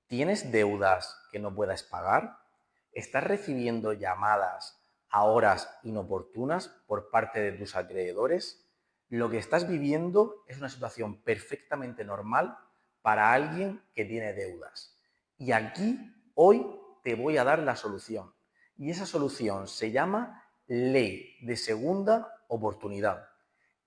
¿Tienes deudas que no puedas pagar? ¿Estás recibiendo llamadas a horas inoportunas por parte de tus acreedores? Lo que estás viviendo es una situación perfectamente normal para alguien que tiene deudas. Y aquí hoy te voy a dar la solución. Y esa solución se llama Ley de Segunda Oportunidad.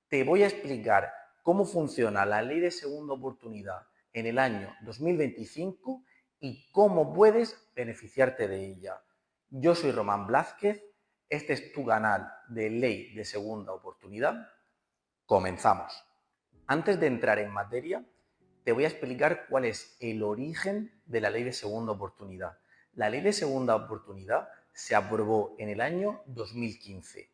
Te voy a explicar cómo funciona la Ley de Segunda Oportunidad en el año 2025 y cómo puedes beneficiarte de ella. Yo soy Román Blázquez, este es tu canal de Ley de Segunda Oportunidad. Comenzamos. Antes de entrar en materia, te voy a explicar cuál es el origen de la Ley de Segunda Oportunidad. La Ley de Segunda Oportunidad se aprobó en el año 2015.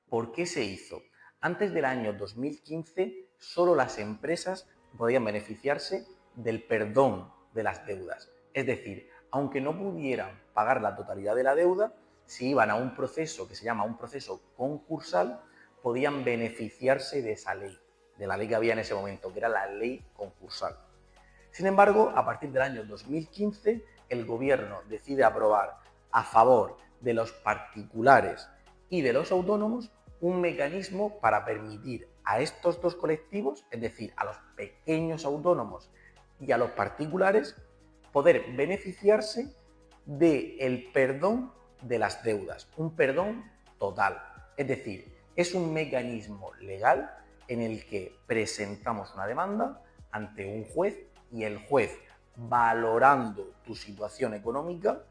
¿Por qué se hizo? Antes del año 2015, solo las empresas podían beneficiarse del perdón de las deudas. Es decir, aunque no pudieran pagar la totalidad de la deuda, si iban a un proceso que se llama un proceso concursal, podían beneficiarse de esa ley, de la ley que había en ese momento, que era la ley concursal. Sin embargo, a partir del año 2015, el gobierno decide aprobar a favor de los particulares y de los autónomos un mecanismo para permitir a estos dos colectivos, es decir, a los pequeños autónomos y a los particulares, poder beneficiarse del perdón de las deudas, un perdón total. Es decir, es un mecanismo legal en el que presentamos una demanda ante un juez y el juez, valorando tu situación económica,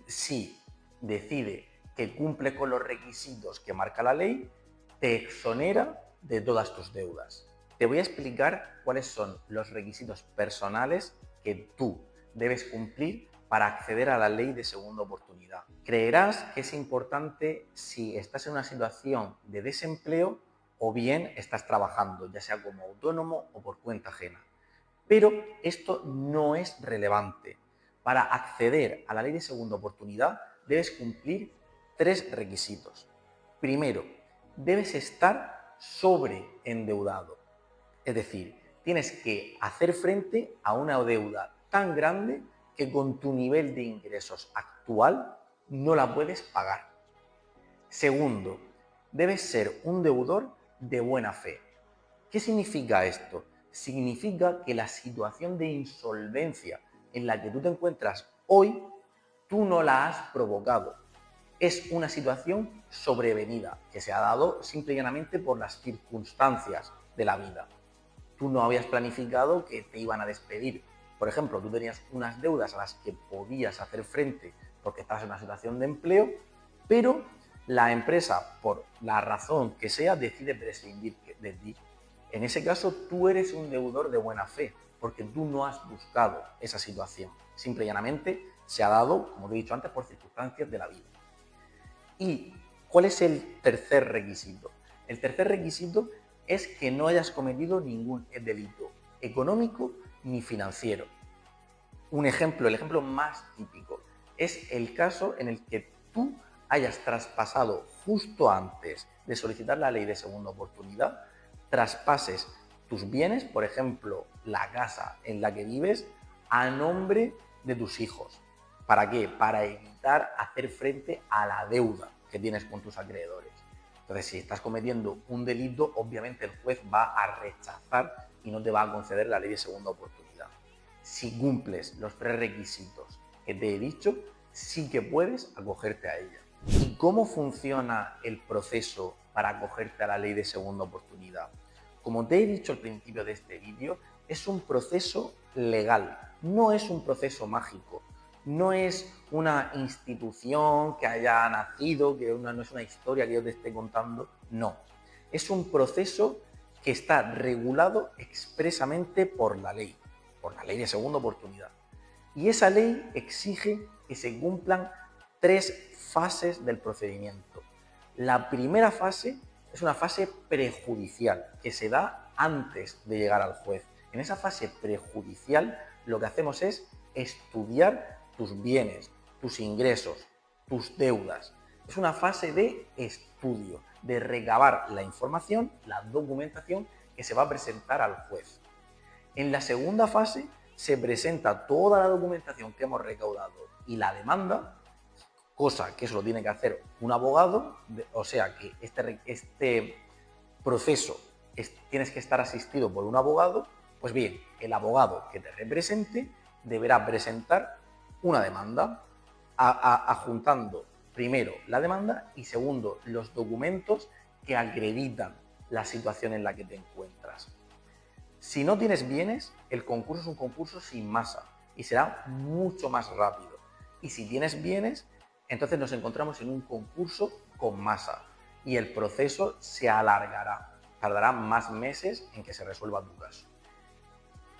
si decide que cumple con los requisitos que marca la ley, te exonera de todas tus deudas. Te voy a explicar cuáles son los requisitos personales que tú debes cumplir para acceder a la ley de segunda oportunidad. Creerás que es importante si estás en una situación de desempleo o bien estás trabajando, ya sea como autónomo o por cuenta ajena. Pero esto no es relevante. Para acceder a la ley de segunda oportunidad debes cumplir 3 requisitos. Primero, debes estar sobreendeudado. Es decir, tienes que hacer frente a una deuda tan grande que con tu nivel de ingresos actual no la puedes pagar. Segundo, debes ser un deudor de buena fe. ¿Qué significa esto? Significa que la situación de insolvencia en la que tú te encuentras hoy, tú no la has provocado. Es una situación sobrevenida que se ha dado simple y llanamente por las circunstancias de la vida. Tú no habías planificado que te iban a despedir. Por ejemplo, tú tenías unas deudas a las que podías hacer frente porque estabas en una situación de empleo, pero la empresa, por la razón que sea, decide prescindir de ti. En ese caso, tú eres un deudor de buena fe, porque tú no has buscado esa situación. Simple y llanamente se ha dado, como te he dicho antes, por circunstancias de la vida. ¿Y cuál es el tercer requisito? El tercer requisito es que no hayas cometido ningún delito económico ni financiero. Un ejemplo, el ejemplo más típico, es el caso en el que tú hayas traspasado justo antes de solicitar la ley de segunda oportunidad, traspases tus bienes, por ejemplo, la casa en la que vives, a nombre de tus hijos. ¿Para qué? Para evitar hacer frente a la deuda que tienes con tus acreedores. Entonces, si estás cometiendo un delito, obviamente el juez va a rechazar y no te va a conceder la ley de segunda oportunidad. Si cumples los 3 requisitos que te he dicho, sí que puedes acogerte a ella. ¿Y cómo funciona el proceso para acogerte a la ley de segunda oportunidad? Como te he dicho al principio de este vídeo, es un proceso legal, no es un proceso mágico. No es una institución que haya nacido, que no es una historia que yo te esté contando, no. Es un proceso que está regulado expresamente por la ley de segunda oportunidad. Y esa ley exige que se cumplan 3 fases del procedimiento. La primera fase es una fase prejudicial que se da antes de llegar al juez. En esa fase prejudicial lo que hacemos es estudiar tus bienes, tus ingresos, tus deudas. Es una fase de estudio, de recabar la información, la documentación que se va a presentar al juez. En la segunda fase se presenta toda la documentación que hemos recaudado y la demanda, cosa que eso lo tiene que hacer un abogado, o sea que este proceso tienes que estar asistido por un abogado, pues bien, el abogado que te represente deberá presentar una demanda, adjuntando primero la demanda y segundo los documentos que acreditan la situación en la que te encuentras. Si no tienes bienes, el concurso es un concurso sin masa y será mucho más rápido. Y si tienes bienes, entonces nos encontramos en un concurso con masa y el proceso se alargará, tardará más meses en que se resuelva tu caso.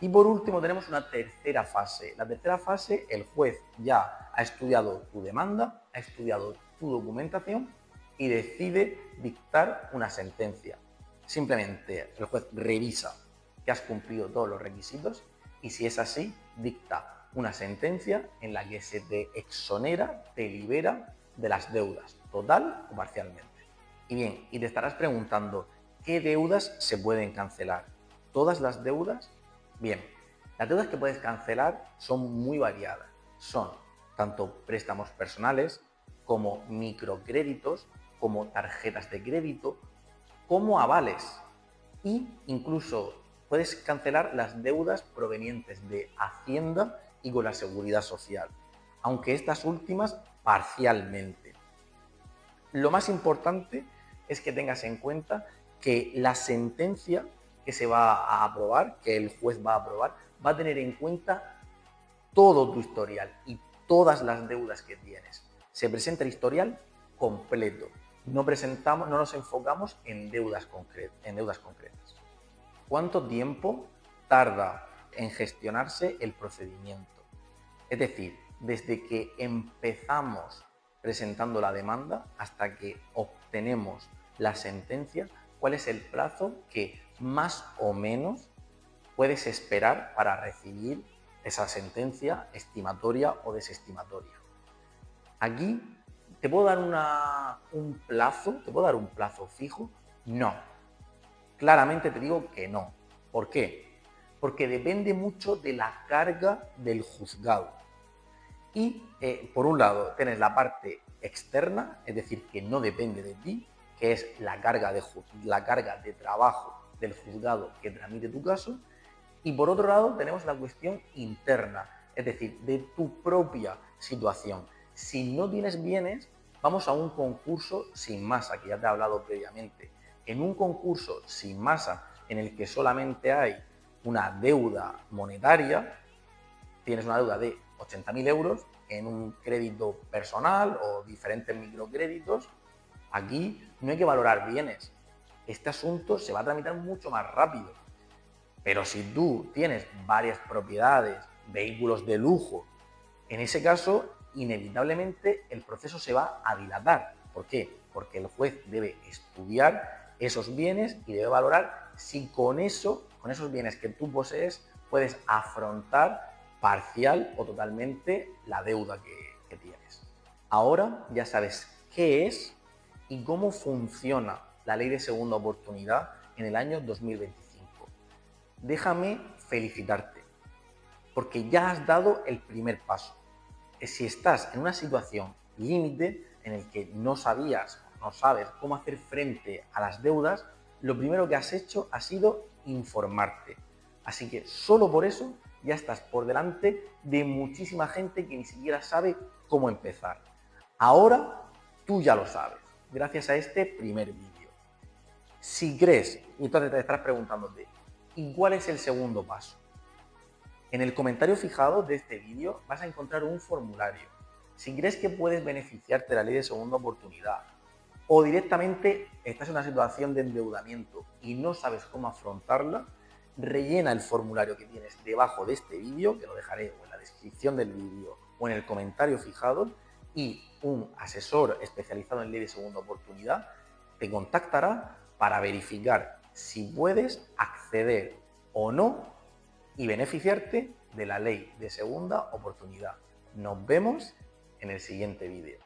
Y por último tenemos una tercera fase. La tercera fase, el juez ya ha estudiado tu demanda, ha estudiado tu documentación y decide dictar una sentencia. Simplemente el juez revisa que has cumplido todos los requisitos y si es así, dicta una sentencia en la que se te exonera, te libera de las deudas, total o parcialmente. Y bien, y te estarás preguntando, ¿qué deudas se pueden cancelar? ¿Todas las deudas? Bien, las deudas que puedes cancelar son muy variadas. Son tanto préstamos personales, como microcréditos, como tarjetas de crédito, como avales. Y incluso puedes cancelar las deudas provenientes de Hacienda y con la Seguridad Social, aunque estas últimas parcialmente. Lo más importante es que tengas en cuenta que la sentencia que se va a aprobar, que el juez va a aprobar, va a tener en cuenta todo tu historial y todas las deudas que tienes. Se presenta el historial completo. No nos enfocamos en deudas concretas. ¿Cuánto tiempo tarda en gestionarse el procedimiento? Es decir, desde que empezamos presentando la demanda hasta que obtenemos la sentencia, ¿cuál es el plazo que más o menos puedes esperar para recibir esa sentencia estimatoria o desestimatoria? Aquí, ¿te puedo dar un plazo fijo? No. Claramente te digo que no. ¿Por qué? Porque depende mucho de la carga del juzgado. Y por un lado tienes la parte externa, es decir, que no depende de ti, que es la carga de trabajo del juzgado que tramite tu caso. Y por otro lado tenemos la cuestión interna, es decir, de tu propia situación. Si no tienes bienes, vamos a un concurso sin masa, que ya te he hablado previamente. En un concurso sin masa, en el que solamente hay una deuda monetaria, tienes una deuda de 80.000 euros en un crédito personal o diferentes microcréditos, aquí no hay que valorar bienes. Este asunto se va a tramitar mucho más rápido. Pero si tú tienes varias propiedades, vehículos de lujo, en ese caso, inevitablemente el proceso se va a dilatar. ¿Por qué? Porque el juez debe estudiar esos bienes y debe valorar si con esos bienes que tú posees puedes afrontar parcial o totalmente la deuda que tienes. Ahora ya sabes qué es y cómo funciona la ley de segunda oportunidad en el año 2025. Déjame felicitarte, porque ya has dado el primer paso. Si estás en una situación límite en el que no sabes cómo hacer frente a las deudas, lo primero que has hecho ha sido informarte. Así que solo por eso ya estás por delante de muchísima gente que ni siquiera sabe cómo empezar. Ahora tú ya lo sabes, gracias a este primer vídeo. Si crees, y entonces te estarás preguntándote, ¿y cuál es el segundo paso? En el comentario fijado de este vídeo vas a encontrar un formulario. Si crees que puedes beneficiarte de la ley de segunda oportunidad o directamente estás en una situación de endeudamiento y no sabes cómo afrontarla, rellena el formulario que tienes debajo de este vídeo, que lo dejaré o en la descripción del vídeo o en el comentario fijado, y un asesor especializado en ley de segunda oportunidad te contactará para verificar si puedes acceder o no y beneficiarte de la ley de segunda oportunidad. Nos vemos en el siguiente vídeo.